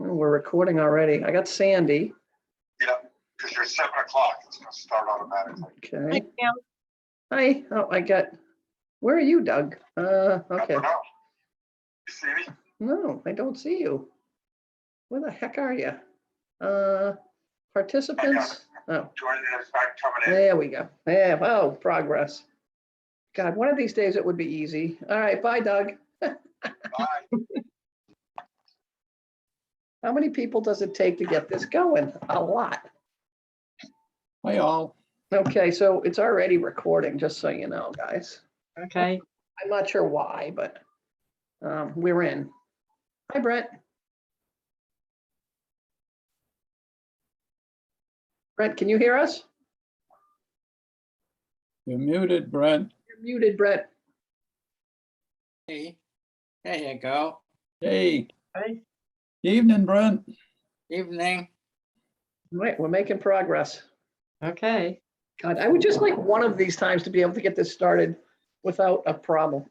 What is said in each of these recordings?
We're recording already. I got Sandy. Yep, because you're 7 o'clock, it's gonna start automatically. Okay. Hi. Oh, I got. Where are you, Doug? Okay. You see me? No, I don't see you. Where the heck are you? Participants. Oh, Joining us back coming in. there we go. Yeah. Oh, progress. God, one of these days it would be easy. All right. Bye, Doug. Bye. How many people does it take to get this going? A lot. Hi, all. Okay, so it's already recording, just so you know, guys. Okay. I'm not sure why, but we're in. Hi, Brent. Brent, can you hear us? You're muted, Brent. You're muted, Brent. Hey, there you go. Hey, Hi. evening, Brent. Evening. Right, we're making progress. Okay. God, I would just like one of these times to be able to get this started without a problem.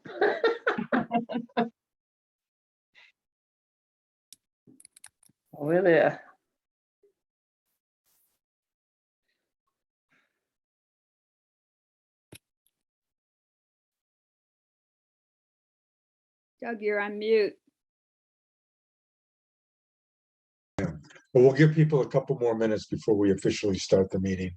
We're there. Doug, you're on mute. But we'll give people a couple more minutes before we officially start the meeting.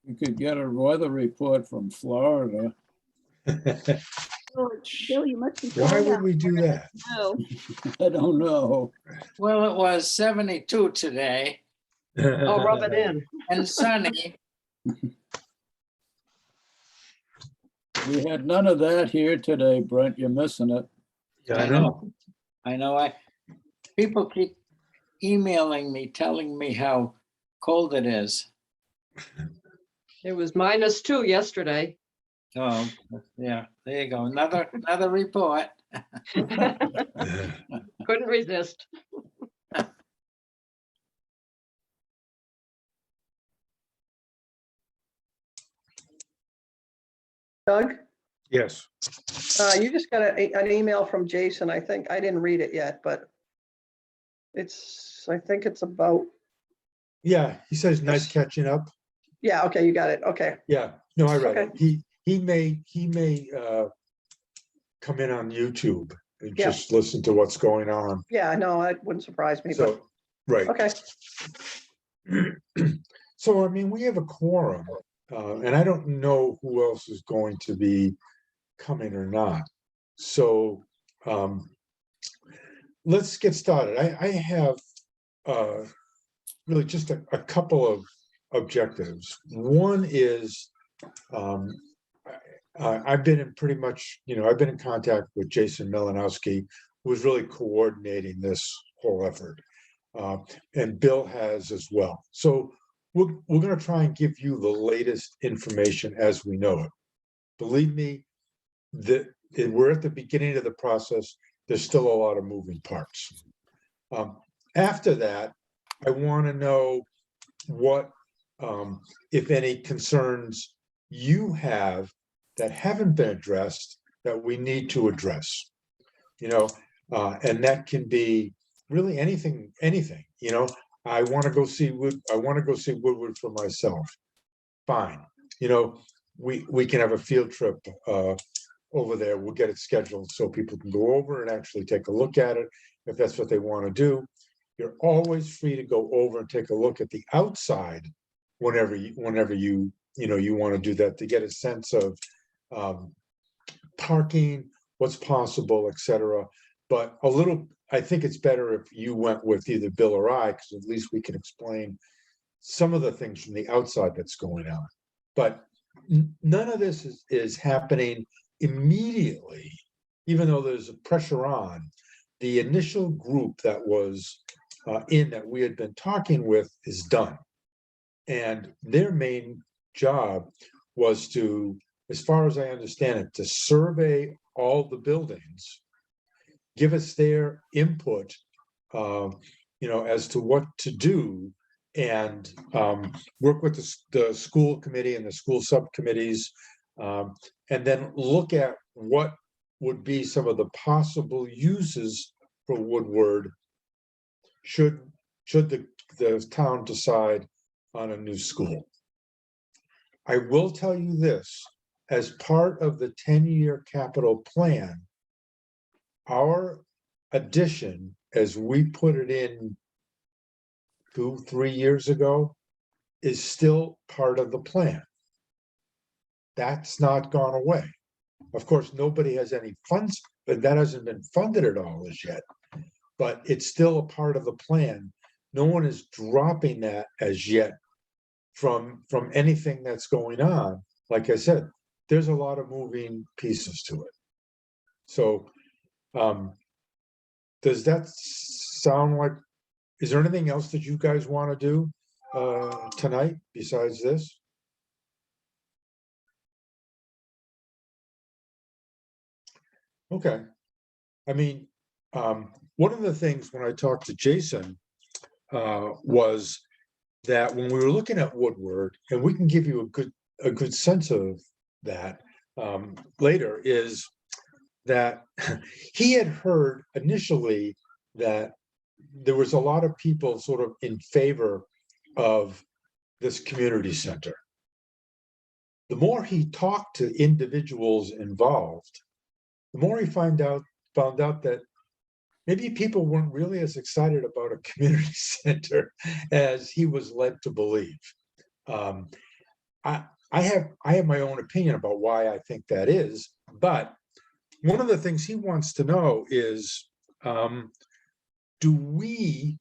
You could get a weather report from Florida. Oh, Bill, you must be. Why would we do that? No. I don't know. Well, it was 72 today Oh, rub it in. and sunny. We had none of that here today, Brent. You're missing it. Yeah, I know. I know. People keep emailing me, telling me how cold it is. It was -2 yesterday. Oh, yeah, there you go. Another report. Couldn't resist. Doug, Yes, you just got an email from Jason. I think I didn't read it yet, but I think it's about, yeah, he says nice catching up. yeah, okay, you got it. Okay. Yeah, no, I read it. Okay. He may come in on YouTube and Yeah. just listen to what's going on. Yeah, no, it wouldn't surprise me, but, So, right. okay. So, I mean, we have a quorum, and I don't know who else is going to be coming or not. So, let's get started. I have really just a couple of objectives. One is I've been in pretty much, I've been in contact with Jason Melanowski, who's really coordinating this whole effort. And Bill has as well. So we're going to try and give you the latest information as we know it. Believe me, we're at the beginning of the process. There's still a lot of moving parts. After that, I want to know what, if any, concerns you have that haven't been addressed that we need to address. And that can be really anything. I want to go see Woodward for myself. Fine. We can have a field trip over there. We'll get it scheduled so people can go over and actually take a look at it if that's what they want to do. You're always free to go over and take a look at the outside whenever you want to do that, to get a sense of parking, what's possible, etc. But I think it's better if you went with either Bill or I, because at least we can explain some of the things from the outside that's going on. But none of this is happening immediately, even though there's a pressure on. The initial group that was that we had been talking with is done. And their main job was to, as far as I understand it, to survey all the buildings, give us their input, as to what to do, and work with the school committee and the school subcommittees And then look at what would be some of the possible uses for Woodward should the town decide on a new school. I will tell you this, as part of the 10-year capital plan, our addition, as we put it in 2-3 years ago, is still part of the plan. That's not gone away. Of course, nobody has any funds, but that hasn't been funded at all as yet. But it's still a part of the plan. No one is dropping that as yet from anything that's going on. Like I said, there's a lot of moving pieces to it. So does that sound like, is there anything else that you guys want to do tonight besides this? Okay. I mean, one of the things when I talked to Jason was that when we were looking at Woodward, and we can give you a good sense of that later, is that he had heard initially that there was a lot of people sort of in favor of this community center. The more he talked to individuals involved, the more he found out that maybe people weren't really as excited about a community center as he was led to believe. I have my own opinion about why I think that is, but one of the things he wants to know is, do we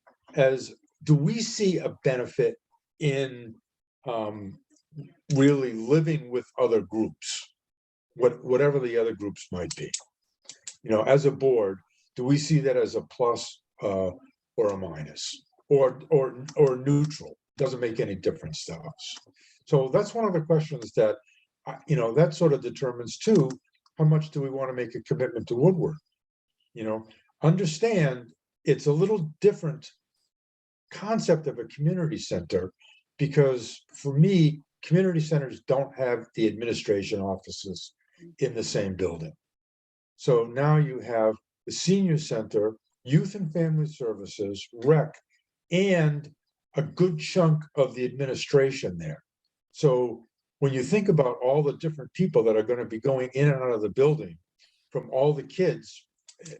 see a benefit in really living with other groups, whatever the other groups might be? You know, as a board, do we see that as a plus or a minus or neutral? Doesn't make any difference to us. So that's one of the questions that, you know, that sort of determines too, how much do we want to make a commitment to Woodward? You know, understand it's a little different concept of a community center, because for me, community centers don't have the administration offices in the same building. So now you have the senior center, youth and family services, rec, and a good chunk of the administration there. So when you think about all the different people that are going to be going in and out of the building, from all the kids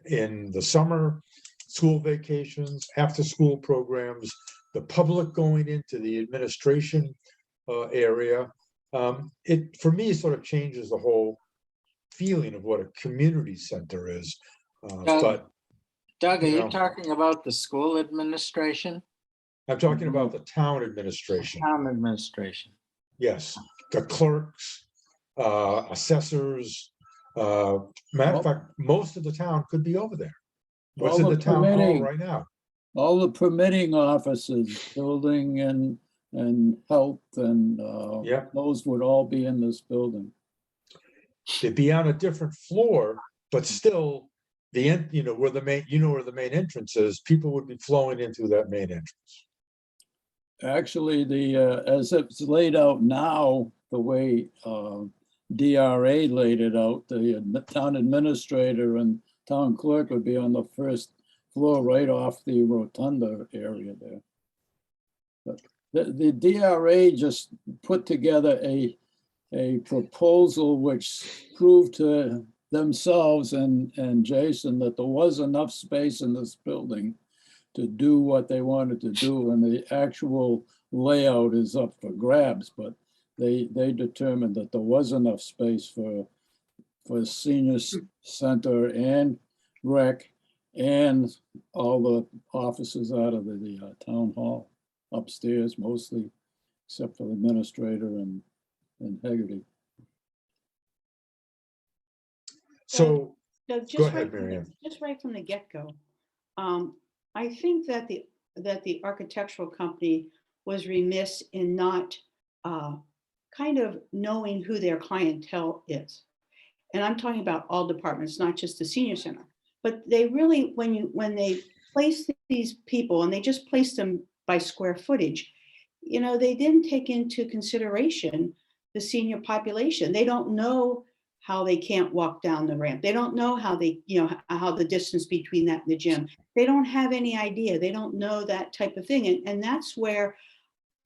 in the summer, school vacations, after school programs, the public going into the administration area, it for me sort of changes the whole feeling of what a community center is. But Doug, are you you know, talking about the school administration? I'm talking about the town administration. Town administration. Yes, the clerks, assessors. Matter of fact, most of the town could be over there. What's All in the the town hall permitting. right now? All the permitting offices, building and health and Yeah. those would all be in this building. They'd be on a different floor, but still the end, you know, where the main entrance is, people would be flowing in through that main entrance. Actually, as it's laid out now, the way DRA laid it out, the town administrator and town clerk would be on the first floor right off the rotunda area there. But the DRA just put together a proposal which proved to themselves and Jason that there was enough space in this building to do what they wanted to do, and the actual layout is up for grabs, but they determined that there was enough space for senior center and rec and all the offices out of the town hall upstairs mostly, except for the administrator and Hegarty. So Doug, go ahead, Mary Ann. just right from the get-go, I think that the architectural company was remiss in not kind of knowing who their clientele is. And I'm talking about all departments, not just the senior center. But they really, when they place these people, and they just placed them by square footage, you know, they didn't take into consideration the senior population. They don't know how they can't walk down the ramp. They don't know how they, how the distance between that and the gym. They don't have any idea. They don't know that type of thing. And that's where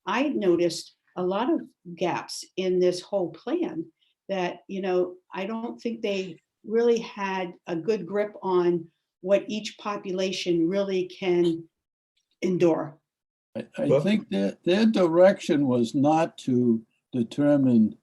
I noticed a lot of gaps in this whole plan that, I don't think they really had a good grip on what each population really can endure. I Well- think that their direction was not to determine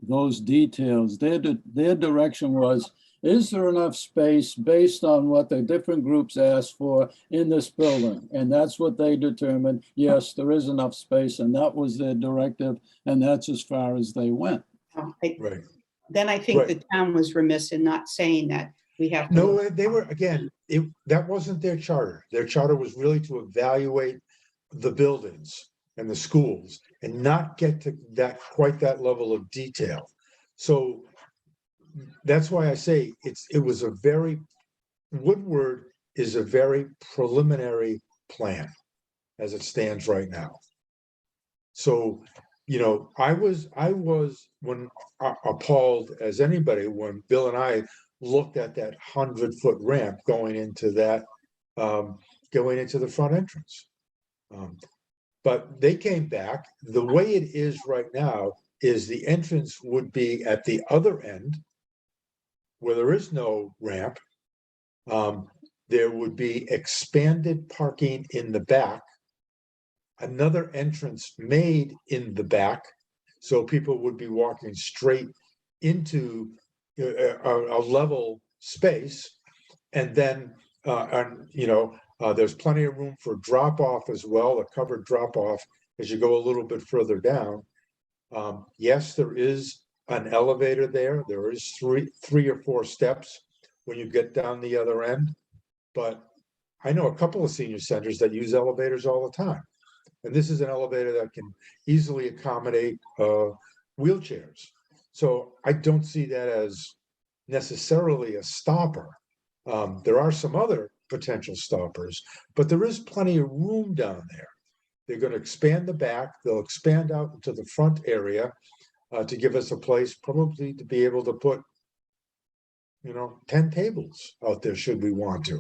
those details. Their direction was, is there enough space based on what the different groups asked for in this building? And that's what they determined. Yes, there is enough space, and that was their directive, and that's as far as they went. Right. Then I think the Right. town was remiss in not saying that we have to. No, they were, again, that wasn't their charter. Their charter was really to evaluate the buildings and the schools and not get to quite that level of detail. So that's why I say Woodward is a very preliminary plan as it stands right now. So, I was appalled as anybody when Bill and I looked at that 100-foot ramp going into the front entrance. But they came back. The way it is right now is the entrance would be at the other end where there is no ramp. There would be expanded parking in the back, another entrance made in the back, so people would be walking straight into a level space. And then, there's plenty of room for drop off as well, a covered drop off as you go a little bit further down. Yes, there is an elevator there. There is three or four steps when you get down the other end. But I know a couple of senior centers that use elevators all the time. And this is an elevator that can easily accommodate wheelchairs. So I don't see that as necessarily a stopper. There are some other potential stoppers, but there is plenty of room down there. They're going to expand the back. They'll expand out into the front area to give us a place probably to be able to put, 10 tables out there should we want to.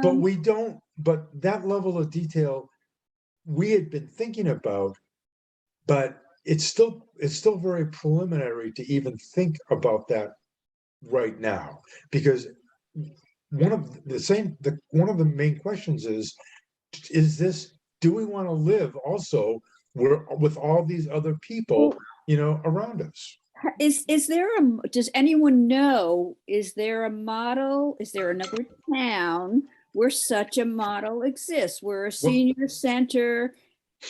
But we don't, but that level of detail we had been thinking about, but it's still very preliminary to even think about that right now, because one of the main questions is this, do we want to live also with all these other people, around us? Does anyone know, is there a model, is there another town where such a model exists, where a senior center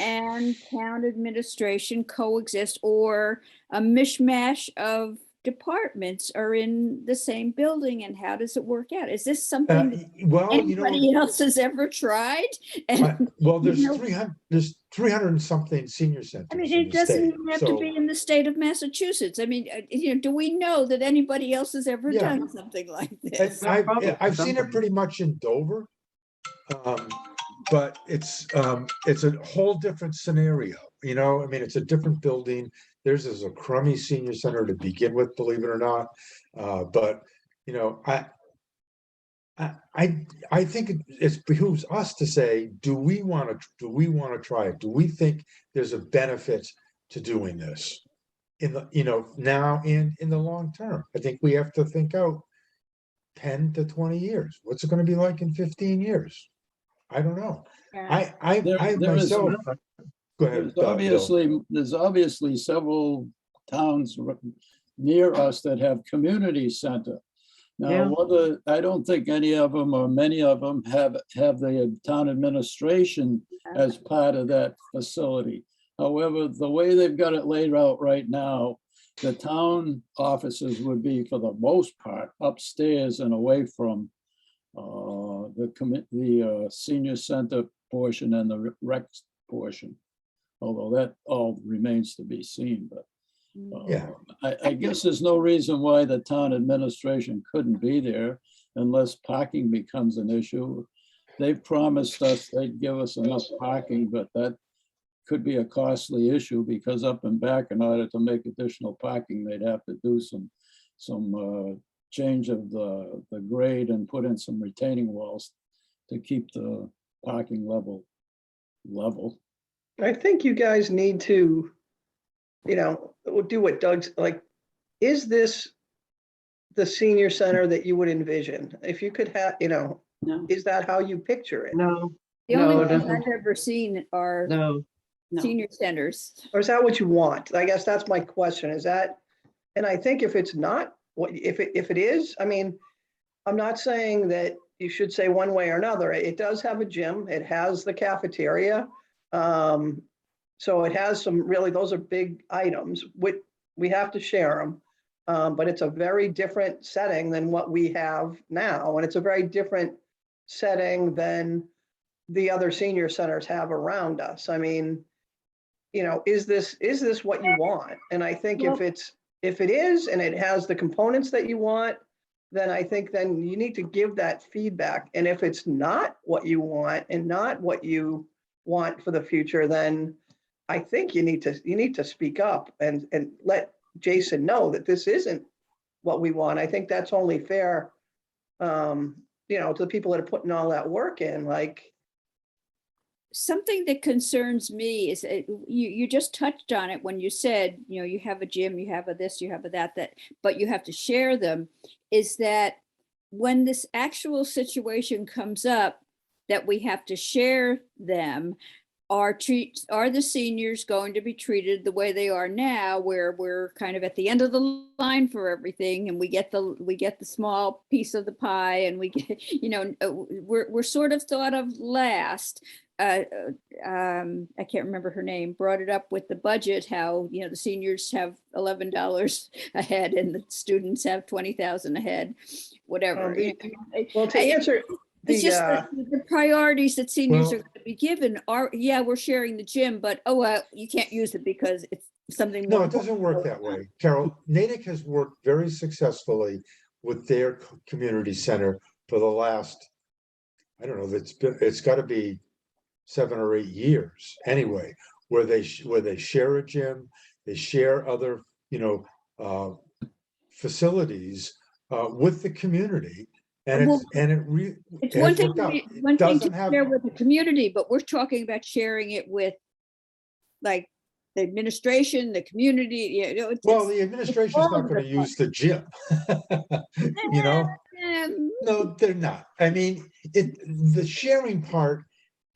and town administration coexist, or a mishmash of departments are in the same building, and how does it work out? Is this something anybody else has ever tried? And there's 300 and something senior centers. I mean, it doesn't even have to be in the state of Massachusetts. I mean, do we know that anybody else has ever done something like this? I've seen it pretty much in Dover, but it's a whole different scenario. I mean, it's a different building. Theirs is a crummy senior center to begin with, believe it or not. But I think it behooves us to say, do we want to try it? Do we think there's a benefit to doing this in the now and in the long term? I think we have to think out 10 to 20 years. What's it going to be like in 15 years? I don't know. I myself. Go ahead. There's obviously several towns near us that have community center. Now, whether, I don't think any of them or many of them have the town administration as part of that facility. However, the way they've got it laid out right now, the town offices would be, for the most part, upstairs and away from the senior center portion and the rec portion. Although that all remains to be seen, but I guess there's no reason why the town administration couldn't be there unless parking becomes an issue. They've promised us they'd give us enough parking, but that could be a costly issue because up and back, in order to make additional parking, they'd have to do some change of the grade and put in some retaining walls to keep the parking level. I think you guys need to, do what Doug's like, is this the senior center that you would envision? If you could have, No. is that how you picture it? No, The No, only it ones isn't. I've ever seen are no. No. senior centers. Or is that what you want? I guess that's my question. Is that, and I think if it's not, if it is, I mean, I'm not saying that you should say one way or another. It does have a gym. It has the cafeteria. So it has some really, those are big items. We have to share them. But it's a very different setting than what we have now. And it's a very different setting than the other senior centers have around us. I mean, is this what you want? And I think if it is, and it has the components that you want, then I think then you need to give that feedback. And if it's not what you want and not what you want for the future, then I think you need to speak up and let Jason know that this isn't what we want. I think that's only fair, to the people that are putting all that work in, like. Something that concerns me is you just touched on it when you said, you have a gym, you have a this, you have a that, but you have to share them, is that when this actual situation comes up that we have to share them, are the seniors going to be treated the way they are now, where we're kind of at the end of the line for everything, and we get the small piece of the pie, and we get, we're sort of thought of last. I can't remember her name, brought it up with the budget, how, the seniors have $11 a head and the students have 20,000 a head, whatever. Well, to answer It's just the priorities that seniors Well- are going to be given are, we're sharing the gym, but you can't use it because it's something. No, more it doesn't work that way. Carol, Natick has worked very successfully with their community center for the last, I don't know, it's got to be 7 or 8 years anyway, where they share a gym, they share other, facilities with the community. And Well, it's It's one has thing, worked out. one thing to Doesn't have- share with the community, but we're talking about sharing it with like the administration, the community, Well, the administration's all not over gonna the use the gym. You know, no, they're not. I mean, the sharing part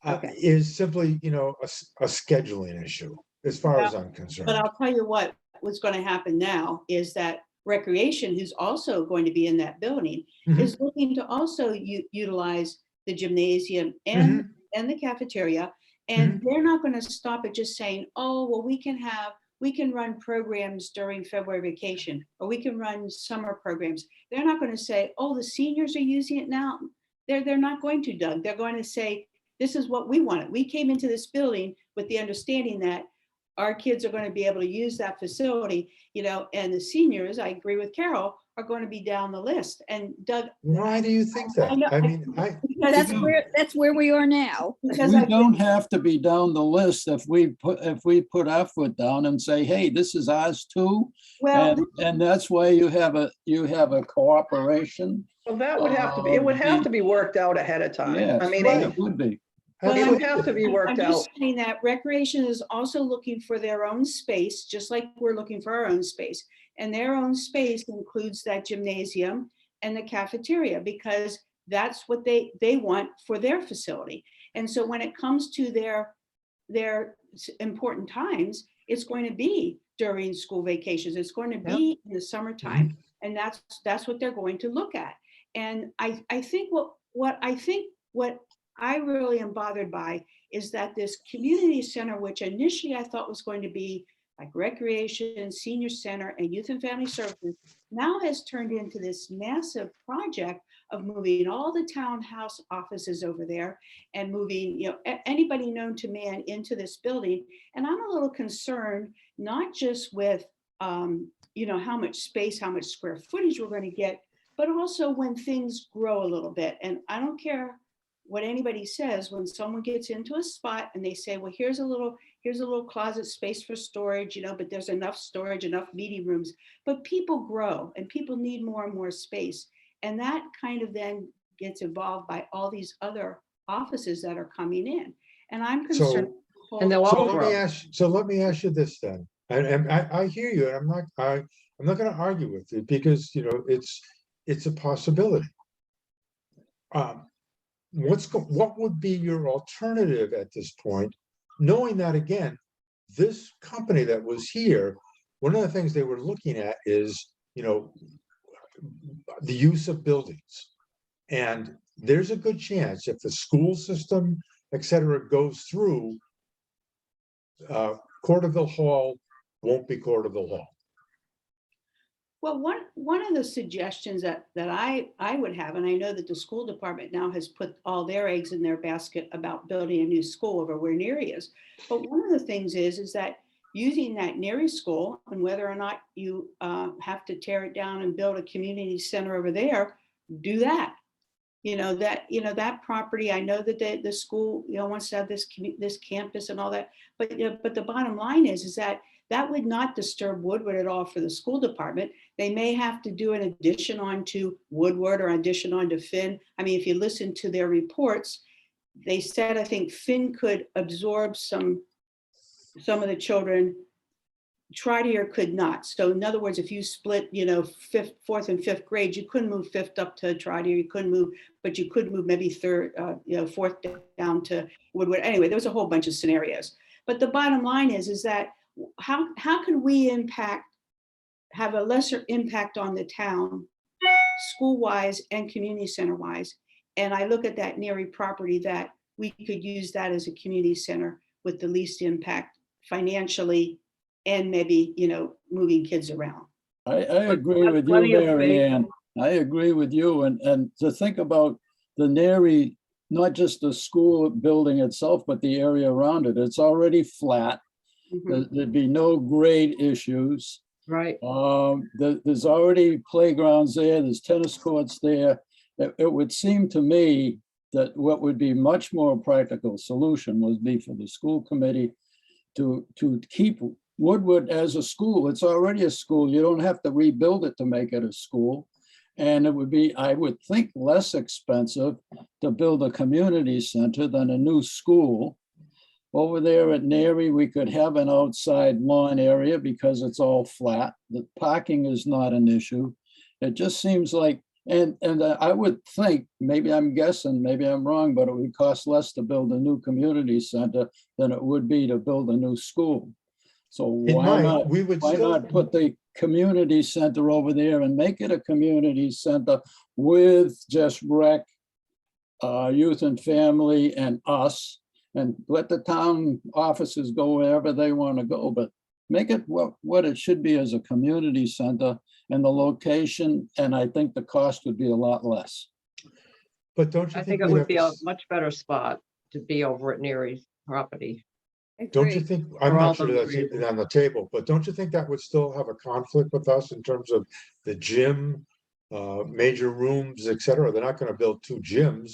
Okay. is simply, a scheduling issue, as far as I'm concerned. But I'll tell you what's going to happen now is that Recreation, who's also going to be in that building, Mhm. is looking to also utilize the gymnasium and the cafeteria. And they're not going to stop at just saying, oh, well, we can run programs during February vacation, or we can run summer programs. They're not going to say, oh, the seniors are using it now. They're not going to, Doug. They're going to say, this is what we wanted. We came into this building with the understanding that our kids are going to be able to use that facility, and the seniors, I agree with Carol, are going to be down the list. And Doug, Why do you think that? I know- I mean, That's where we are now. because We don't have to be down the list if we put our foot down and say, hey, this is ours too. well, And that's why you have a cooperation. Well, that would have to be, it would have to be worked out ahead of time. Yes, I mean, it would be. it would have to be I'm worked out. just saying that Recreation is also looking for their own space, just like we're looking for our own space. And their own space includes that gymnasium and the cafeteria, because that's what they want for their facility. And so when it comes to their important times, it's going to be during school vacations. It's going to be in the summertime. And that's what they're going to look at. And I think what I really am bothered by is that this community center, which initially I thought was going to be like Recreation, Senior Center, and Youth and Family Services, now has turned into this massive project of moving all the townhouse offices over there and moving, anybody known to man into this building. And I'm a little concerned, not just with, how much space, how much square footage we're going to get, but also when things grow a little bit. And I don't care what anybody says, when someone gets into a spot and they say, well, here's a little here's a little closet space for storage, but there's enough storage, enough meeting rooms. But people grow and people need more and more space. And that kind of then gets evolved by all these other offices that are coming in. And I'm concerned. And they'll So all let me grow. ask you this then, and I hear you, and I'm not gonna argue with it, because, it's a possibility. What would be your alternative at this point, knowing that, again, this company that was here, one of the things they were looking at is, the use of buildings. And there's a good chance if the school system, et cetera, goes through, Corderville Hall won't be Corderville Hall. Well, one of the suggestions that I would have, and I know that the school department now has put all their eggs in their basket about building a new school over where Neary is. But one of the things is that using that Neary school, and whether or not you have to tear it down and build a community center over there, do that. That property, I know that the school, wants to have this campus and all that, but the bottom line is that would not disturb Woodward at all for the school department. They may have to do an addition onto Woodward or addition onto Finn. I mean, if you listen to their reports, they said, I think Finn could absorb some of the children. Trotter could not. So in other words, if you split, fourth and fifth grade, you couldn't move fifth up to Trotter, you couldn't move, but you could move maybe third, fourth down to Woodward. Anyway, there was a whole bunch of scenarios. But the bottom line is that how can we have a lesser impact on the town, school-wise and community center-wise? And I look at that Neary property that we could use that as a community center with the least impact financially, and maybe, moving kids around. I agree But with you, plenty of Mary space. Ann. I agree with you. And to think about the Neary, not just the school building itself, but the area around it, it's already flat. Mhm. There'd be no grade issues. Right. There's already playgrounds there, there's tennis courts there. It would seem to me that what would be much more practical solution would be for the school committee to keep Woodward as a school. It's already a school. You don't have to rebuild it to make it a school. And it would be, I would think, less expensive to build a community center than a new school. Over there at Neary, we could have an outside lawn area because it's all flat. The parking is not an issue. It just seems like, and I would think, maybe I'm guessing, maybe I'm wrong, but it would cost less to build a new community center than it would be to build a new school. So It why might, not, we would why still, not put the community center over there and make it a community center with just rec, youth and family and us, and let the town offices go wherever they want to go, but make it what it should be as a community center, and the location, and I think the cost would be a lot less. but don't I you think think it we would have be to, a much better spot to be over at Neary's property. don't you Agree. think, I'm For all not sure those that's even reasons. on the table, but don't you think that would still have a conflict with us in terms of the gym, major rooms, et cetera? They're not gonna build two gyms.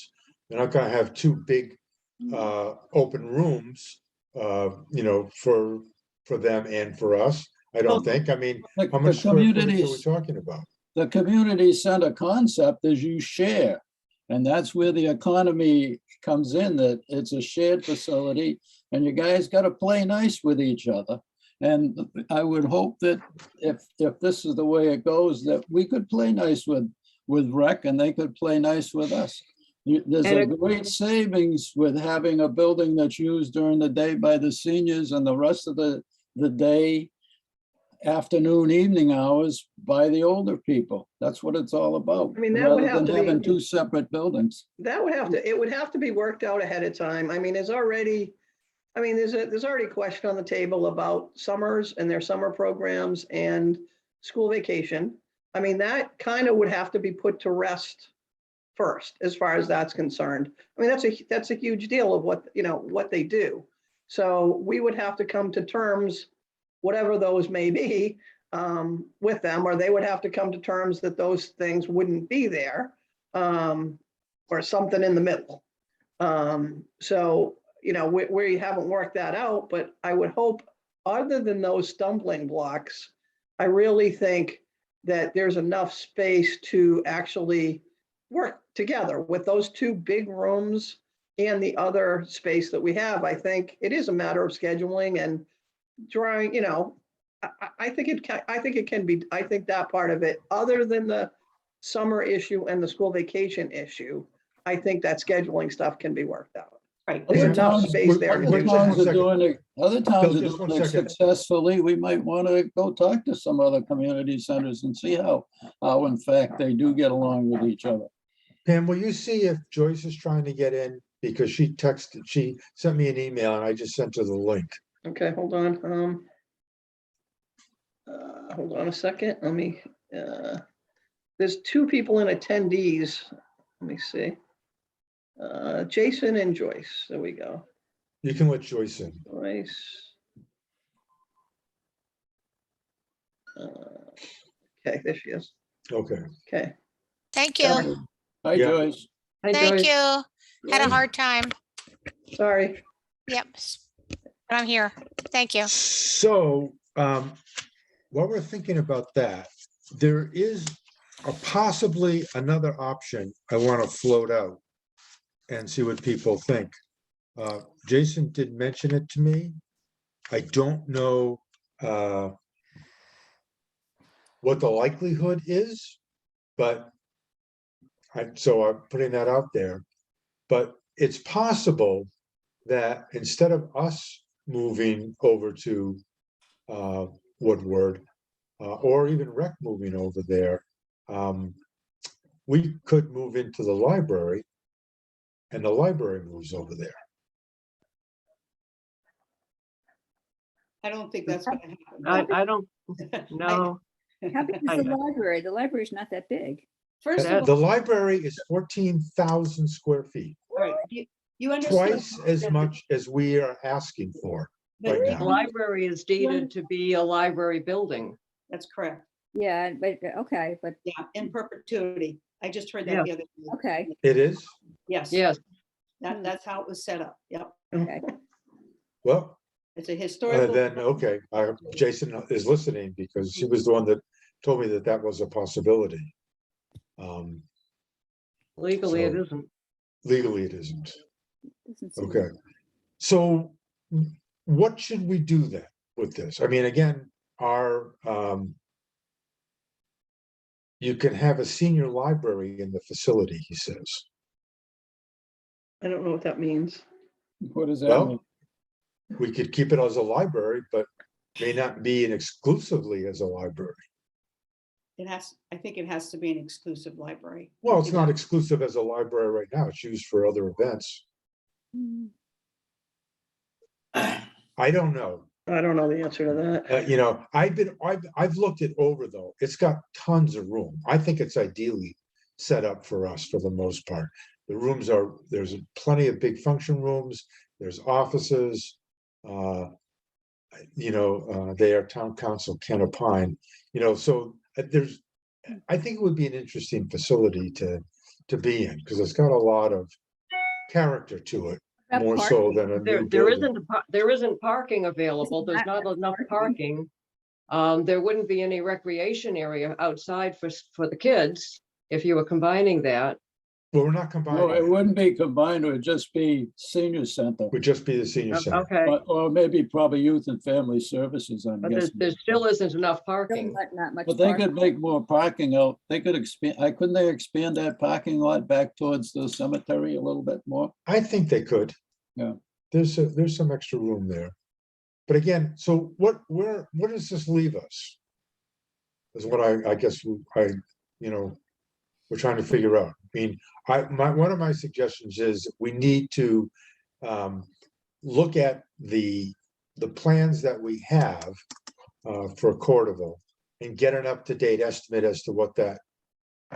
They're not gonna have two big open rooms, for them and for us. I Well, don't think. I mean, The how the much square footage are we communities, talking about? the community center concept is you share. And that's where the economy comes in, that it's a shared facility and you guys got to play nice with each other. And I would hope that if this is the way it goes, that we could play nice with rec and they could play nice with us. There's And a great savings with having a building that's used during the day by the seniors and the rest of the day, afternoon, evening hours by the older people. That's what it's all about. I mean, that would Rather have than to be- having two separate buildings. It would have to be worked out ahead of time. I mean, there's already a question on the table about summers and their summer programs and school vacation. I mean, that kind of would have to be put to rest first, as far as that's concerned. I mean, that's a huge deal of what they do. So we would have to come to terms, whatever those may be, with them, or they would have to come to terms that those things wouldn't be there, or something in the middle. So, you know, where you haven't worked that out, but I would hope, other than those stumbling blocks, I really think that there's enough space to actually work together with those two big rooms and the other space that we have. I think it is a matter of scheduling and drawing, you know, I think it can, I think it can be, I think that part of it, other than the summer issue and the school vacation issue, I think that scheduling stuff can be worked out. Right. There's Other enough towns- space there to Other do towns that. are doing it, other towns are just one doing it second. successfully. We might want to go talk to some other community centers and see how in fact they do get along with each other. Pam, will you see if Joyce is trying to get in? Because she sent me an email and I just sent her the link. Okay, hold on. Hold on a second. Let me, there's two people in attendees. Let me see. Jason and Joyce. There we go. You can let Joyce in. Joyce. Okay, there she is. Okay. Okay. Thank you. Hi, Yeah. Joyce. Hi, Thank Joyce. you. Had a hard time. Sorry. Yep. But I'm here. Thank you. So, while we're thinking about that, there is possibly another option I want to float out and see what people think. Jason did mention it to me. I don't know what the likelihood is, but so I'm putting that out there. But it's possible that instead of us moving over to Woodward, or even Rec moving over there, we could move into the library and the library moves over there. I don't think that's gonna happen. I don't, no. How big is I the know. library? The library's not that big. First of The all, library is 14,000 square feet, right, you understand. twice as much as we are asking for. but right you- now. The library is deeded to be a library building. That's correct. Yeah, but, okay, but, Yeah, in perpetuity. I just heard Yeah. that the other day. okay, It is? Yes, Yes, that's how it was set up. Yep. okay. Well, It's a historical. then, okay, Jason is listening because she was the one that told me that that was a possibility. legally it So- isn't. Legally, it isn't. Doesn't seem- Okay. So what should we do then with this? I mean, again, you can have a senior library in the facility, he says. I don't know what that means. What does that Well, mean? we could keep it as a library, but may not be an exclusively as a library. I think it has to be an exclusive library. Well, it's not exclusive as a library right now. It's used for other events. Mm, I don't know. I don't know the answer to that. You know, I've looked it over though. It's got tons of room. I think it's ideally set up for us for the most part. The rooms there's plenty of big function rooms. There's offices. You know, they are town council can opine, you know, so I think it would be an interesting facility to be in because it's got a lot of character to it, about more so parking. than a There, new there building. isn't, there isn't parking available. There's not not enough enough parking. parking. There wouldn't be any recreation area outside for the kids if you were combining that. Well, we're not No, combining it it. wouldn't be combined, it would just be senior center. Would just be the senior center. Okay, Or maybe probably youth and family services, I'm but there guessing. still isn't enough Still parking. Not much. But they parking. could make more parking out. They could expand, couldn't they expand that parking lot back towards the cemetery a little bit more? I think they could. Yeah. There's some extra room there. But again, so what does this leave us? Is what I guess you know, we're trying to figure out. I mean, one of my suggestions is we need to look at the plans that we have for Cordoval and get an up-to-date estimate as to what that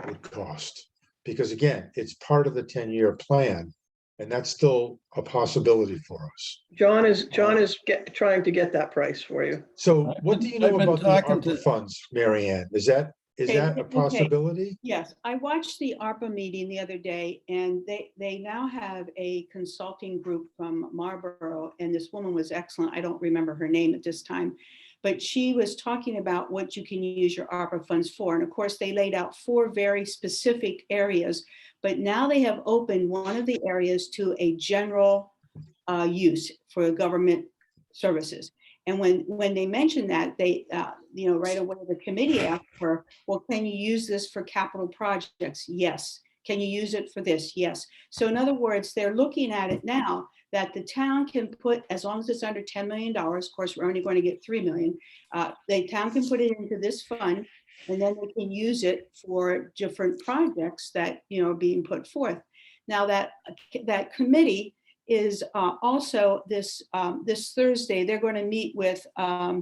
would cost. Because again, it's part of the 10-year plan, and that's still a possibility for us. John is trying to get that price for you. So what do you know I've been about the talking ARPA to- funds, Mary Ann? Is that Is Okay, that a okay. possibility? Yes, I watched the ARPA meeting the other day, and they now have a consulting group from Marlboro, and this woman was excellent. I don't remember her name at this time, but she was talking about what you can use your ARPA funds for. And of course, they laid out 4 very specific areas, but now they have opened one of the areas to a general use for government services. And when they mentioned that, they, right away, the committee asked her, well, can you use this for capital projects? Yes. Can you use it for this? Yes. So in other words, they're looking at it now that the town can put, as long as it's under $10 million, of course, we're only going to get 3 million. The town can put it into this fund, and then they can use it for different projects that, are being put forth. Now that committee is also this Thursday, they're going to meet with, I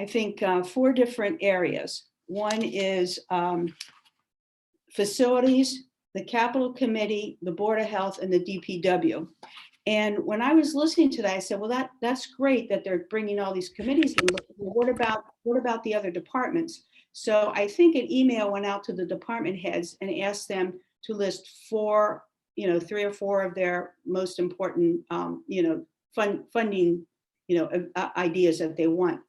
think, 4 different areas. One is facilities, the capital committee, the Board of Health, and the DPW. And when I was listening to that, I said, well, that's great that they're bringing all these committees in, but what about the other departments? So I think an email went out to the department heads and asked them to list 3 or 4 of their most important, funding, ideas that they want.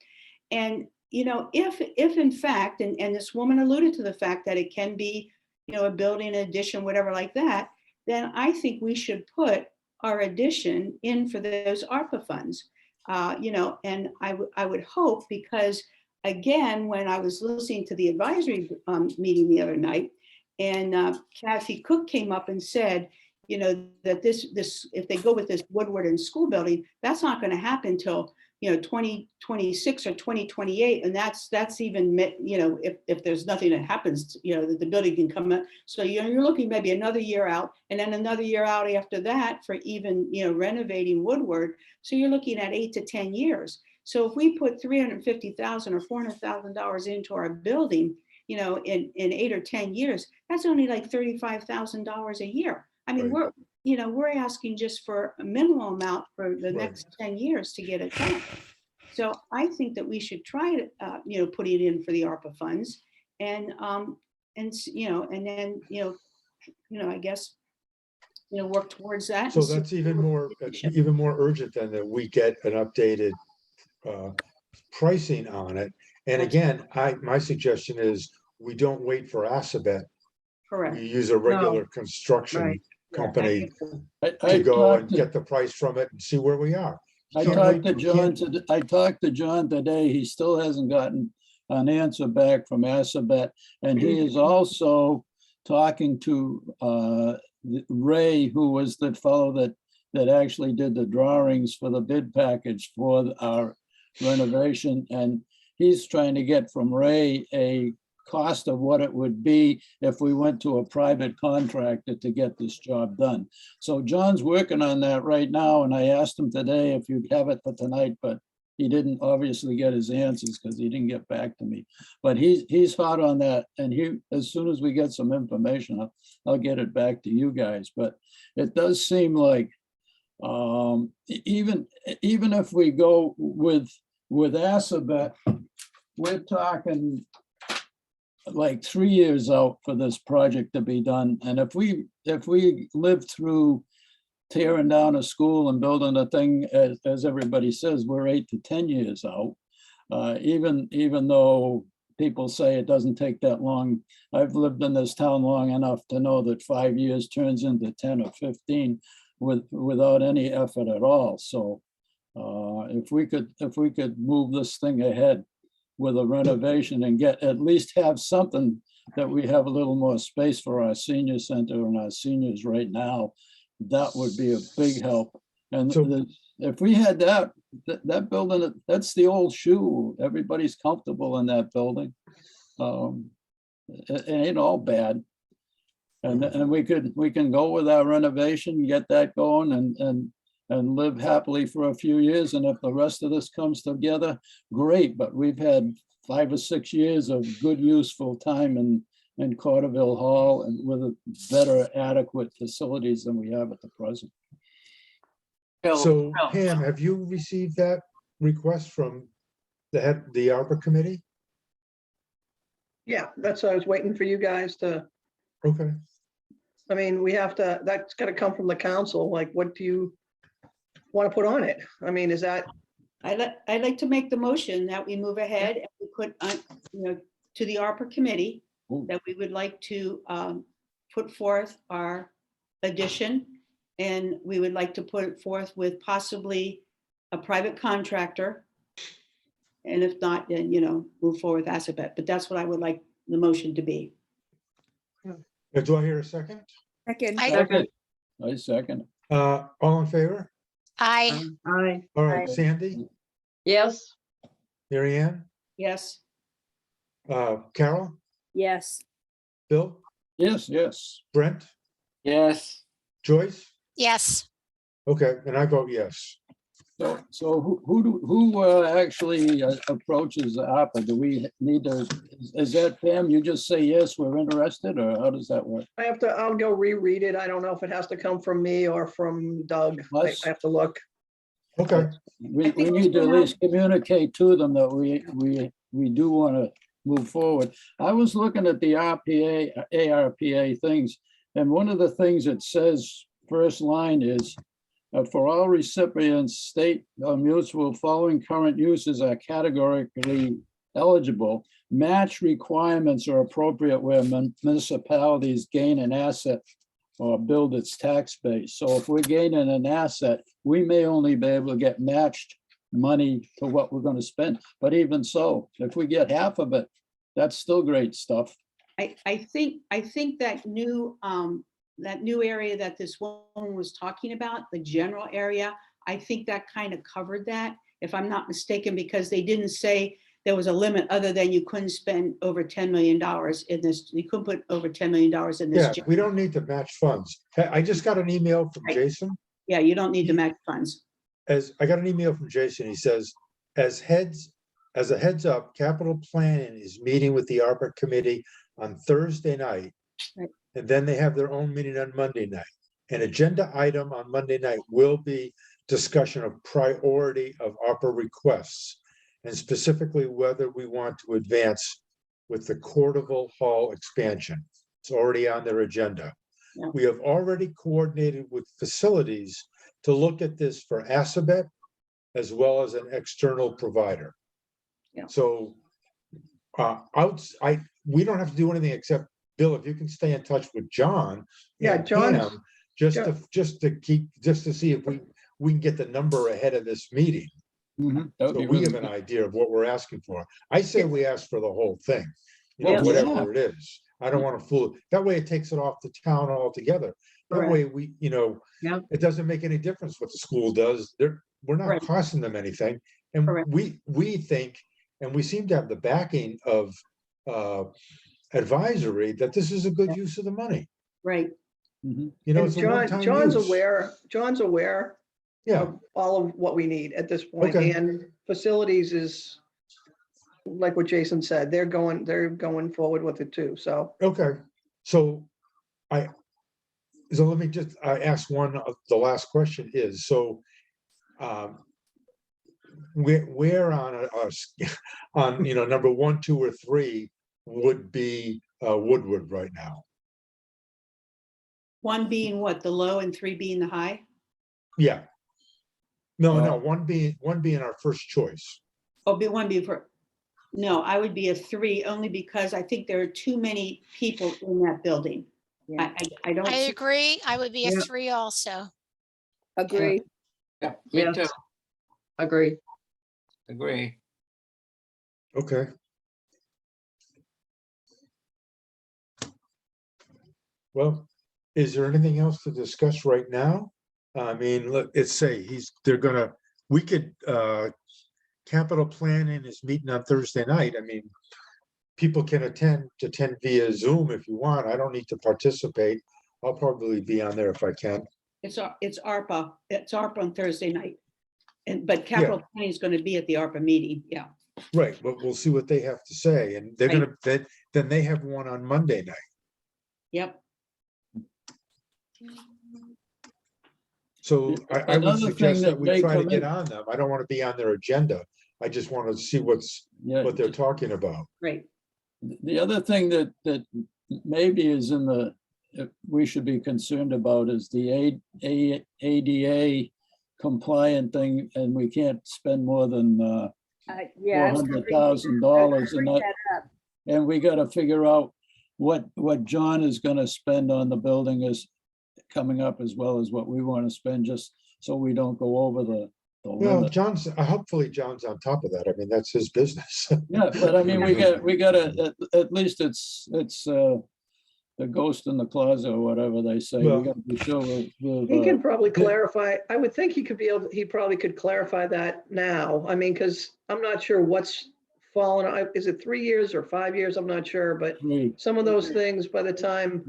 And, if in fact, and this woman alluded to the fact that it can be, a building addition, whatever like that, then I think we should put our addition in for those ARPA funds. And I would hope, because again, when I was listening to the advisory meeting the other night, and Kathy Cook came up and said, that this if they go with this Woodward and school building, that's not going to happen till 2026 or 2028, and that's even if there's nothing that happens, that the building can come up. So you're looking maybe another year out, and then another year out after that for even renovating Woodward. So you're looking at 8 to 10 years. So if we put $350,000 or $400,000 into our building, in 8 or 10 years, that's only like $35,000 a year. I mean, Right. we're asking just for a minimal amount for the Right. next 10 years to get it done. So I think that we should try to, put it in for the ARPA funds, and then, I guess, work towards that. So and see- that's even more urgent than that we get an updated pricing on it. And again, my suggestion is we don't wait for Assabet. Correct. We use a regular construction Right. company I to go and talked to- get the price from it and see where we are. I Can't talked wait- to we John, can't- I talked to John today. He still hasn't gotten an answer back from Assabet. And he is also talking to Ray, who was the fellow that actually did the drawings for the bid package for our renovation. And he's trying to get from Ray a cost of what it would be if we went to a private contractor to get this job done. So John's working on that right now, and I asked him today if you'd have it for tonight, but he didn't obviously get his answers because he didn't get back to me. But he's hot on that, and as soon as we get some information, I'll get it back to you guys. But it does seem like even if we go with Assabet, we're talking like 3 years out for this project to be done. And if we live through tearing down a school and building a thing, as everybody says, we're 8 to 10 years out. Even though people say it doesn't take that long. I've lived in this town long enough to know that 5 years turns into 10 or 15 without any effort at all. So if we could move this thing ahead with a renovation and at least have something that we have a little more space for our senior center and our seniors right now, that would be a big help. And So- if we had that building, that's the old shoe. Everybody's comfortable in that building. It ain't all bad. And we can go with our renovation, get that going and live happily for a few years. And if the rest of this comes together, great. But we've had 5 or 6 years of good, useful time in Carterville Hall and with better adequate facilities than we have at the present. So Pam, have you received that request from the ARPA committee? Yeah, that's why I was waiting for you guys to, Okay, I mean, we have to, that's gotta come from the council, like, what do you want to put on it? I mean, is that, I'd like to make the motion that we move ahead and we put, to the ARPA committee, Ooh. that we would like to put forth our addition. And we would like to put it forth with possibly a private contractor. And if not, then, move forward with Assabet. But that's what I would like the motion to be. do I hear a second? Second, I, Second. I second. All in favor? I, Aye. All right, Aye. Sandy, Yes, Mary Ann, Yes, Carol, yes. Bill, Yes, yes. Brent, Yes, Joyce? yes. Okay, and I vote yes. So who actually approaches ARPA? Do we need to, is that Pam? You just say, yes, we're interested, or how does that work? I'll go reread it. I don't know if it has to come from me or from Doug. I Us? have to look. Okay, We think need to at we're least communicate to them that we do want to move forward. I was looking at the ARPA things, and one of the things it says, first line is, for all recipients, state or municipal following current uses are categorically eligible. Match requirements are appropriate where municipalities gain an asset or build its tax base. So if we're gaining an asset, we may only be able to get matched money to what we're going to spend. But even so, if we get half of it, that's still great stuff. I think that new area that this woman was talking about, the general area, I think that kind of covered that, if I'm not mistaken, because they didn't say there was a limit other than you couldn't spend over $10 million in this, you couldn't put over $10 million in yeah, this. we don't need to match funds. Hey, I just got an email from Right. Jason. Yeah, you don't need to match funds. I got an email from Jason, he says, as a heads up, capital planning is meeting with the ARPA committee on Thursday night. Right. And then they have their own meeting on Monday night. An agenda item on Monday night will be discussion of priority of ARPA requests, and specifically whether we want to advance with the Corderville Hall expansion. It's already on their agenda. Yeah. We have already coordinated with facilities to look at this for Assabet as well as an external provider. Yeah. So we don't have to do anything except, Bill, if you can stay in touch with John. Yeah, and John's- Pam, just to see if we can get the number ahead of this meeting. That would So be we really have an good. idea of what we're asking for. I say we ask for the whole thing, Well, whatever it is. I don't want to fool, that way it takes it off the town altogether. That Correct. way we, Yeah. it doesn't make any difference what the school does. We're not Right. costing them anything. And Correct. we think, and we seem to have the backing of advisory, that this is a good use of the money. Right. Mhm. And It's a one-time John's use. aware Yeah, of all of what we need at this point. Okay. And facilities is, like what Jason said, they're going forward with it too, so. okay. So let me just, I ask the last question is, so where on number 1, 2, or 3 would be Woodward right now? 1 being what, the low and 3 being the high? Yeah. No, one being our first choice. Oh, be 1 being for, no, I would be a 3 only because I think there are too many people in that building. Yeah. I don't. I see- agree. I would be a Yeah. 3 also. Agree. yeah, me Yes. too, Agree. agree. Okay. Well, is there anything else to discuss right now? I mean, let's say we could, capital planning is meeting on Thursday night. I mean, people can attend via Zoom if you want. I don't need to participate. I'll probably be on there if I can. It's ARPA. It's ARPA on Thursday night. But capital planning is going to be at the ARPA meeting. Yeah. Right, but we'll see what they have to say, and they're Right. then they have one on Monday night. Yep. So I would Another thing suggest that that we may try to come get in- on them. I don't want to be on their agenda. I just want to see what they're talking about. Great. The other thing that maybe is we should be concerned about is the ADA compliant thing, and we can't spend more than Yeah. I was gonna $400,000, bring and that up. and we gotta figure out what John is gonna spend on the building is coming up, as well as what we want to spend, just so we don't go over the Well, limit. hopefully John's on top of that. I mean, that's his business. Yeah, but I mean, we gotta, at least it's the ghost in the closet, or whatever they say. Well- We gotta be sure He can probably clarify, I would think he probably could clarify that now. I mean, because I'm not sure what's fallen, is it 3 years or 5 years? I'm not sure, but some of those things, by the time,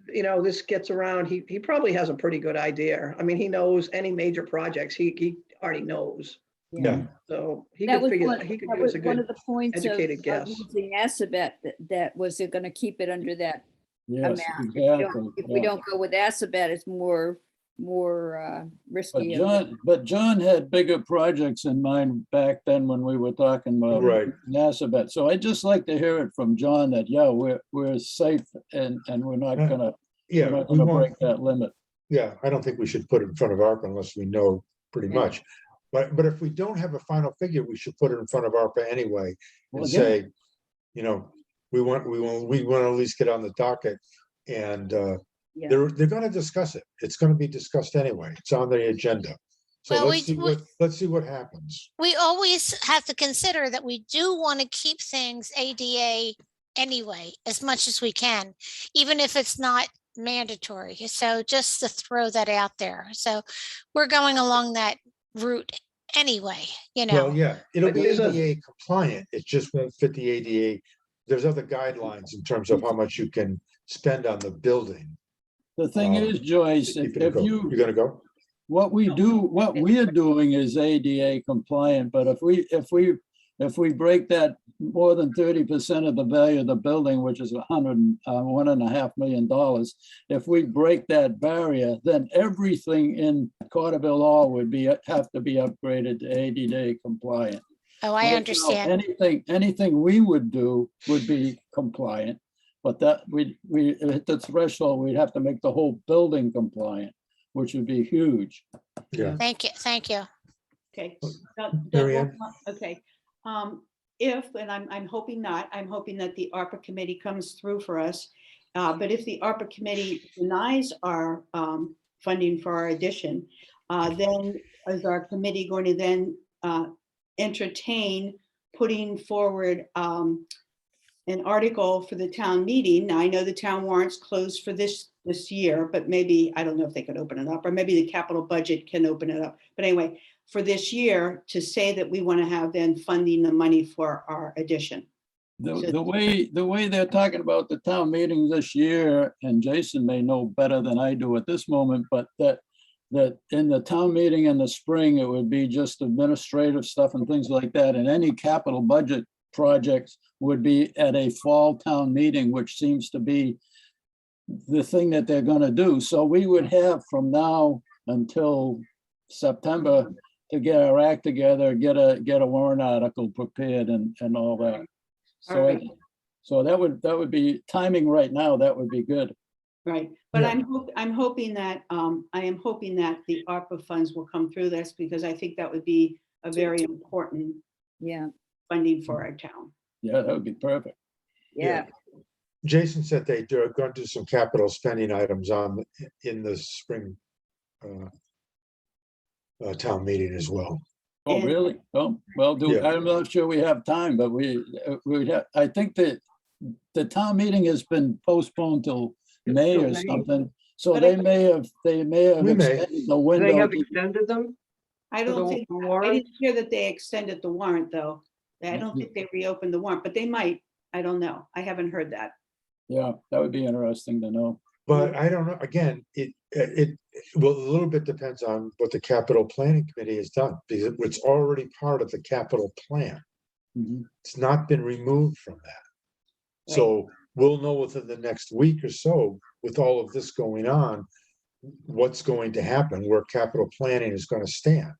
this gets around, he probably has a pretty good idea. I mean, he knows any major projects, he already knows. Yeah. So he That could was figure, one, he could that give us was a one good of the points of educated guess. using Assabet, that was it gonna keep it under that Yes, amount. exactly. If we yeah. don't go with Assabet, it's more But risky. John had bigger projects in mind back then when we were talking about Right. Nassabet. So I'd just like to hear it from John that, yeah, we're safe and we're not Yeah. gonna, Yeah, we're not we gonna want, break that limit. yeah, I don't think we should put it in front of ARPA unless we know pretty Yeah. much. But if we don't have a final figure, we should put it in front of ARPA anyway Well, and again, say, we want to at least get on the docket. And Yeah. they're gonna discuss it. It's gonna be discussed anyway. It's on the agenda. So Well, let's see what happens. We always have to consider that we do want to keep things ADA anyway, as much as we can, even if it's not mandatory. So just to throw that out there. So we're going along that route anyway, Well, yeah, it'll But be there's a- ADA compliant. It just won't fit the ADA. There's other guidelines in terms of how much you can spend on the building. the thing um, is, Joyce, Keep it if go. you, You're gonna go? what we're doing is ADA compliant, but if we break that more than 30% of the value of the building, which is $1.5 million, if we break that barrier, then everything in Carterville Hall would have to be upgraded to ADA compliant. Oh, Right I now, understand. Anything we would do would be compliant, but that we hit the threshold, we'd have to make the whole building compliant, which would be huge. Yeah. Thank you. Thank you. Okay. Mary Ann? Okay. If, and I'm hoping not, I'm hoping that the ARPA committee comes through for us. But if the ARPA committee denies our funding for our addition, then is our committee going to then entertain putting forward an article for the town meeting? Now, I know the town warrant's closed for this year, but maybe, I don't know if they could open it up, or maybe the capital budget can open it up. But anyway, for this year, to say that we want to have then funding the money for our addition. The way they're talking about the town meeting this year, and Jason may know better than I do at this moment, but that in the town meeting in the spring, it would be just administrative stuff and things like that, and any capital budget projects would be at a fall town meeting, which seems to be the thing that they're gonna do. So we would have from now until September to get our act together, get a warrant article prepared and all that. So, Alright. so that would be timing right now, that would be good. Right, but Yeah. I'm hoping that, I am hoping that the ARPA funds will come through this, because I think that would be a very important Yeah, funding for our town. Yeah, that would be perfect. yeah. Jason said they're going to do some capital spending items in the spring town meeting as well. Oh, And- really? Oh, well, Yeah. I'm not sure we have time, but we'd have, I think that the town meeting has been postponed till May Till or May. something. So But they may have We may. extended the They window. have extended them? I For don't the think, I warrant? didn't hear that they extended the warrant, though. I don't think they reopened the warrant, but they might. I don't know. I haven't heard that. Yeah, that would be interesting to know. But I don't know, again, well, a little bit depends on what the capital planning committee has done, because it's already part of the capital plan. Mhm. It's not been removed from that. So we'll know within the next week or so, with all of this going on, what's going to happen, where capital planning is gonna stand.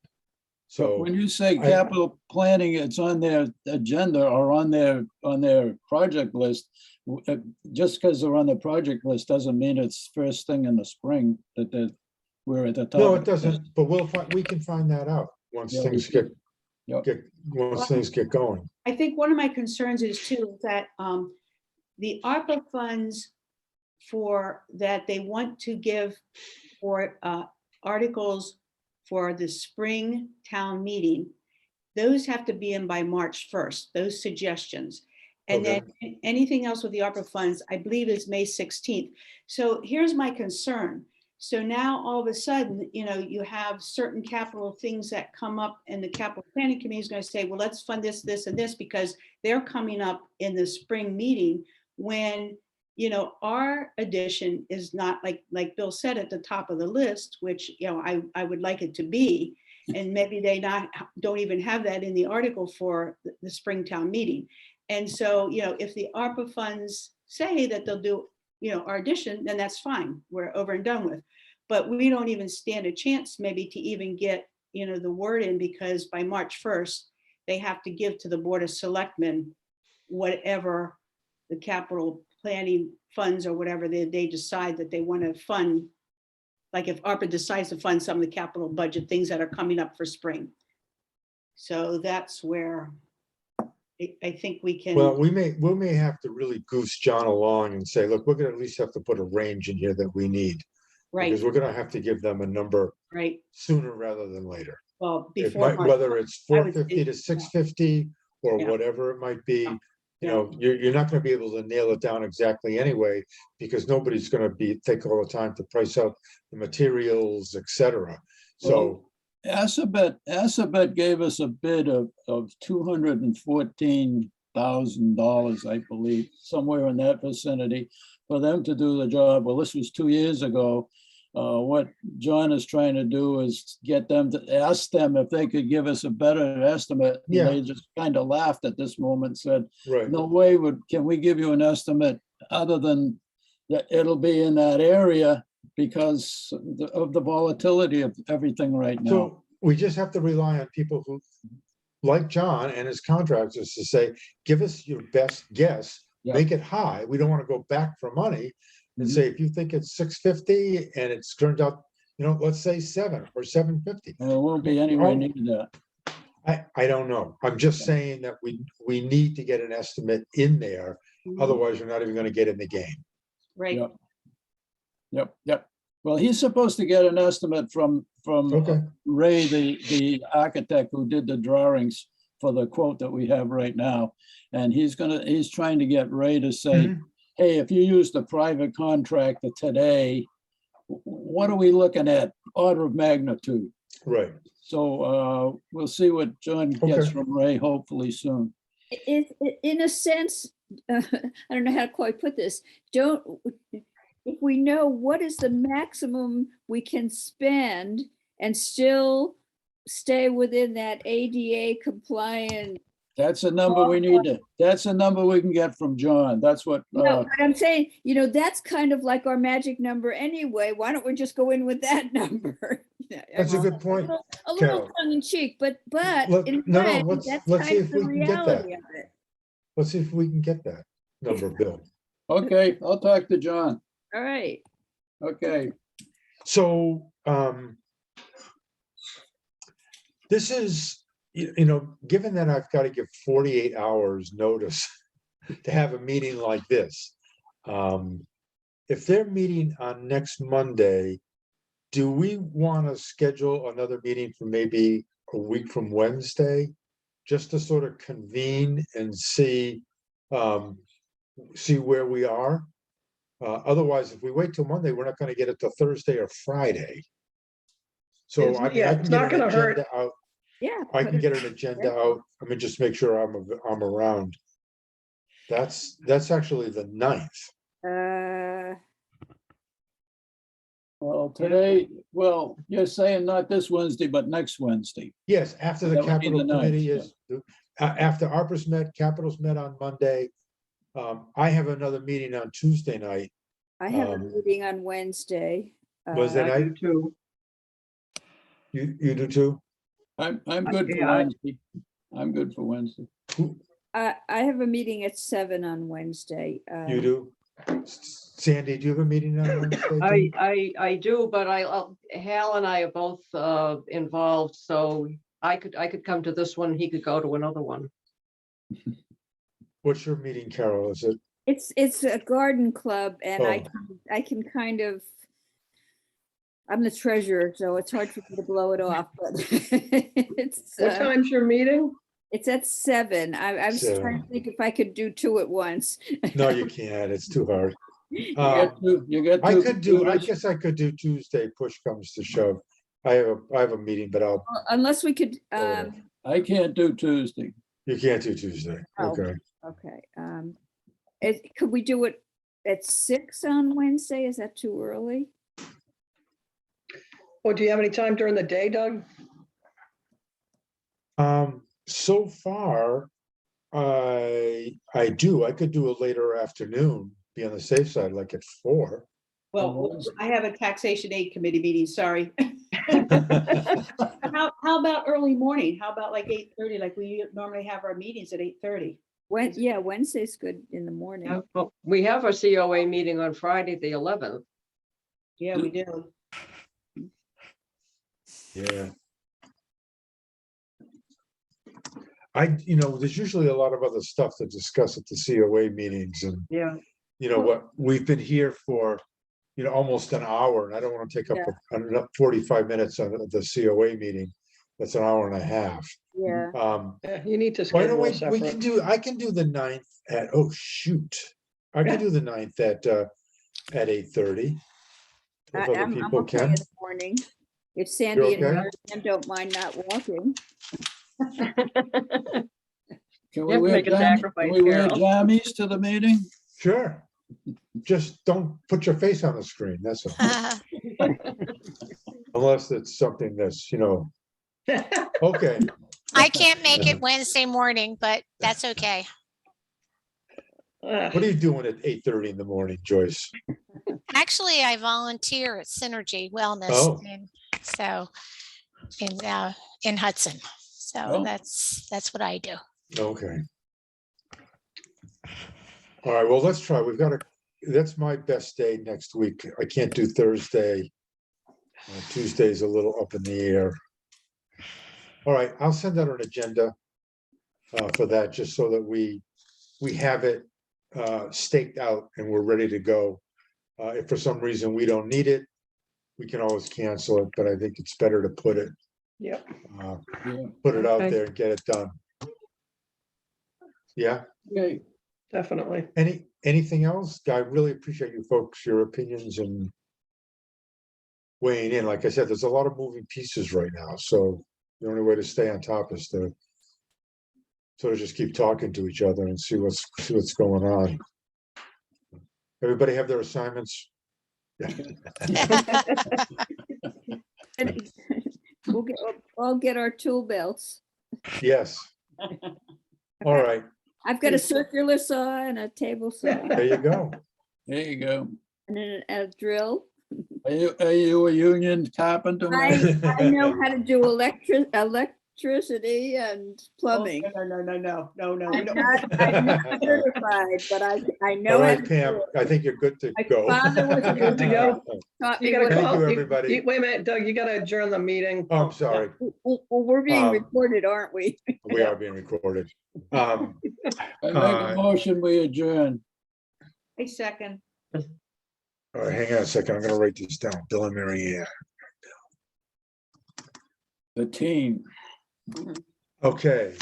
So So, when you say I- capital planning, it's on their agenda or on their project list. Just because they're on the project list doesn't mean it's first thing in the spring that we're at the top. no, of it the list. doesn't, but we can find that out once Yeah, we things can. Yep. once things get going. I think one of my concerns is too, is that the ARPA funds that they want to give for articles for the spring town meeting, those have to be in by March 1st, those suggestions. And then anything else with the ARPA funds, I believe is May 16th. So here's my concern. So now all of a sudden, you have certain capital things that come up and the capital planning committee is going to say, well, let's fund this, this, and this, because they're coming up in the spring meeting when, our addition is not like Bill said, at the top of the list, which, I would like it to be. And maybe they don't even have that in the article for the Springtown meeting. And so, if the ARPA funds say that they'll do, our addition, then that's fine. We're over and done with. But we don't even stand a chance maybe to even get, the word in, because by March 1st, they have to give to the Board of Selectmen whatever the capital planning funds or whatever they decide that they want to fund. Like if ARPA decides to fund some of the capital budget things that are coming up for spring. So that's where I think we can. Well, we may have to really goose John along and say, look, we're gonna at least have to put a range in here that we need. Right, Because we're gonna have to give them a number right. sooner rather than later. Well, It before. might, March, whether it's I would 450 say- to 650 or Yeah. whatever it might be, Yeah. you're not gonna be able to nail it down exactly anyway, because nobody's gonna take all the time to price out the materials, et cetera. So, Assabet gave us a bid of $214,000, I believe, somewhere in that vicinity, for them to do the job. Well, this was 2 years ago. What John is trying to do is get them to ask them if they could give us a better estimate. And Yeah. They just kind of laughed at this moment, said, right, no way can we give you an estimate other than that it'll be in that area because of the volatility of everything right now. so we just have to rely on people who, like John and his contractors, to say, give us your best guess, Yeah. make it high. We don't wanna go back for money. And Mhm. say, if you think it's 650 and it's turned out, let's say 7 or 750. And it won't be anywhere Oh. near that. I don't know. I'm just saying that we need to get an estimate in there. Mhm, Otherwise, we're not even gonna get in the game. Right, Yep. Yep. Well, he's supposed to get an estimate from Okay, Ray, the architect who did the drawings for the quote that we have right now. And he's trying to get Ray to say, Mhm. hey, if you use the private contractor today, what are we looking at? Order of magnitude. right. So we'll see what John gets Okay. from Ray hopefully soon. In a sense, I don't know how to quite put this, if we know what is the maximum we can spend and still stay within that ADA compliant. That's a number that's a number we can get from John. That's what, No, but I'm saying, that's kind of like our magic number anyway. Why don't we just go in with that number? That's a good point. A little Carol. tongue in cheek, but Let- in a no, way, let's- that's let's see kind of if the we can get that. reality of it. Let's see if we can get that number, Bill. okay, I'll talk to John. All right. Okay. So, this is, given that I've got to give 48 hours notice to have a meeting like this. If they're meeting on next Monday, do we want to schedule another meeting for maybe a week from Wednesday? Just to sort of convene and see where we are? Otherwise, if we wait till Monday, we're not gonna get it till Thursday or Friday. So It's- I mean, yeah, I it's can not get an gonna hurt. agenda out. Yeah. I put can it- get an agenda out. Let me just make sure I'm around. That's actually the 9th. Well, you're saying not this Wednesday, but next Wednesday. Yes, after the That would be capital the 9th, committee yeah. is, after ARPA's met, Capitals met on Monday. I have another meeting on Tuesday night. I have a Um, meeting on Wednesday. Wednesday I do night, too. you do too? I'm good for Yeah, I- Wednesday. I'm good for Wednesday. I have a meeting at 7 on Wednesday. You do? Sandy, do you have a meeting on Wednesday? too? I do, but Hal and I are both involved, so I could come to this one, he could go to another one. What's your meeting, Carol? Is it? It's a garden club and Oh. I can kind of, I'm the treasurer, so it's hard for me to blow it off, but it's, What time's your meeting? it's at 7. I was trying 7. to think if I could do 2 at once. No, you can't. It's too hard. You got I two could do, I computers. guess I could do Tuesday, push comes to shove. I have a meeting, but Unless we could, Oh. I can't do Tuesday. you can't do Tuesday. Oh. Okay. okay. Could we do it at 6 on Wednesday? Is that too early? Or do you have any time during the day, Doug? So far, I do. I could do a later afternoon, be on the safe side, like at 4. Well, I have a taxation aid committee meeting, sorry. How about early morning? How about like 8:30, like we normally have our meetings at 8:30? Yeah, Wednesday's good in the morning. Well, we have a COA meeting on Friday, the 11th. Yeah, we do. Yeah. There's usually a lot of other stuff to discuss at the COA meetings and, Yeah. what, we've been here for, almost an hour and I don't want to take up another 45 minutes on the COA meeting. That's an hour and a half. Yeah. Yeah, you need to Why don't schedule a we can separate. do, I can do the 9th at, oh, shoot. I can do the 9th at 8:30. If other I'm people okay can. in the morning. If Sandy and okay? Marianne don't mind not walking. Can You have to make a sacrifice, Can we wear Carol. jammies to the meeting? Sure. Just don't put your face on the screen, that's all. Unless it's something that's, okay. I can't make it Wednesday morning, but that's okay. What are you doing at 8:30 in the morning, Joyce? Actually, I volunteer at Synergy Oh. Wellness. In Hudson. So Oh. that's what I do. Okay. All right, well, let's try. That's my best day next week. I can't do Thursday. Tuesday's a little up in the air. All right, I'll send out an agenda for that, just so that we have it staked out and we're ready to go. If for some reason we don't need it, we can always cancel it, but I think it's better to put it Yep. Yeah. put it out Okay. there and get it done. Yeah, Okay. Definitely. anything else? I really appreciate you folks, your opinions and weighing in. Like I said, there's a lot of moving pieces right now, so the only way to stay on top is to sort of just keep talking to each other and see what's going on. Everybody have their assignments? Yeah. And we'll all get our tool belts. Yes. All right, I've got a circular saw and a table saw there you go. There you go. and a drill. Are you a union carpenter? man? I know how to do electricity and plumbing. No. I'm not certified, but I know. All how right, to Pam, do it. I think you're good to My go. father was a Good to go. Taught You me gotta what- Thank call. you, everybody. Wait a minute, Doug, you gotta adjourn the meeting. Oh, I'm sorry. Well, we're being Um, recorded, aren't we? We are being recorded. I make Uh, a motion, we adjourn. A second. All right, hang on a second. I'm gonna write this down. Bill and Mary Ann. The team. Okay,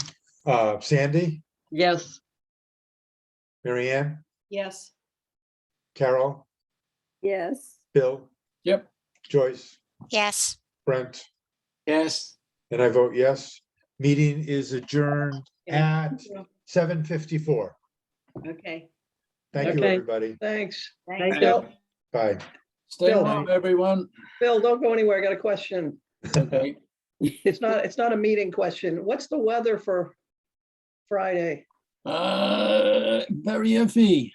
Sandy, Yes. Mary Ann, Yes. Carol, Yes. Bill, Yep. Joyce, Yes. Brent, Yes. and I vote yes. Meeting is adjourned at 7:54. Okay. Thank you, Okay. everybody. Thanks. Thank you. Bill, Bye. Stay Bill. home, everyone. Bill, don't go anywhere. I got a question. Okay. It's not a meeting question. What's the weather for Friday? Very iffy.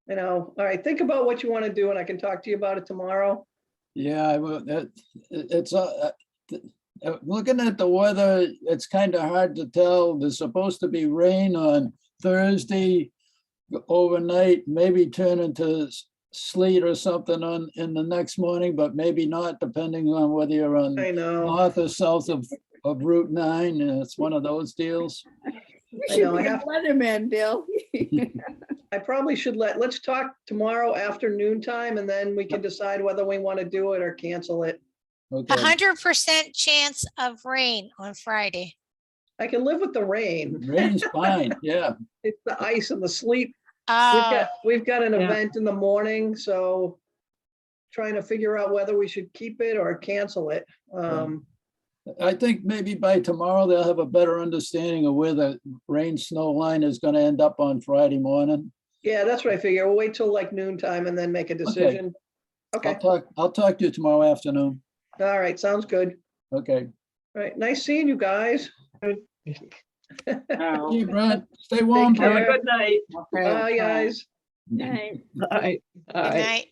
All right, think about what you want to do and I can talk to you about it tomorrow. Yeah, I will. It's looking at the weather, it's kind of hard to tell. There's supposed to be rain on Thursday overnight, maybe turn into sleet or something in the next morning, but maybe not, depending on whether you're on I know. north or south of Route 9. And it's one of those deals. You I should know, I be a have- weatherman, Bill. I probably should let's talk tomorrow afternoon time and then we can decide whether we want to do it or cancel it. Okay. 100% chance of rain on Friday. I can live with the rain. Rain's fine, yeah. It's the ice and the sleet. Oh, We've got an Yeah. event in the morning, so trying to figure out whether we should keep it or cancel it. I think maybe by tomorrow they'll have a better understanding of where the rain snow line is gonna end up on Friday morning. Yeah, that's what I figure. We'll wait till like noon time and then make a decision. Okay, I'll talk to you tomorrow afternoon. all right, sounds good. Okay. All right, nice seeing you guys. Now, See you, Brent. Stay warm. care. Brent. Good night. okay, Bye, guys. Right. All right. All good right. night.